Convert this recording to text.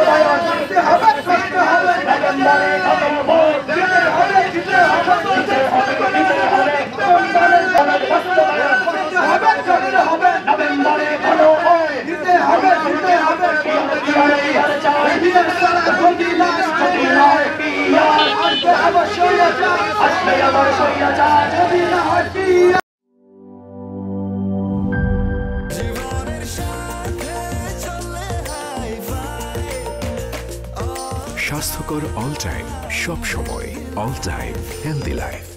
বাস্তবায়ন করতে হবে নভেম্বরে কত ভোট দিতে হবে বাস্তবায়ন করতে হবে নভেম্বরে কত ভোট দিতে হবে আসবে আবার স্বৈরাচার যদি না হয় স্বাস্থ্যকর অল টাইম, সব সময় অল টাইম হেলদি লাইফ।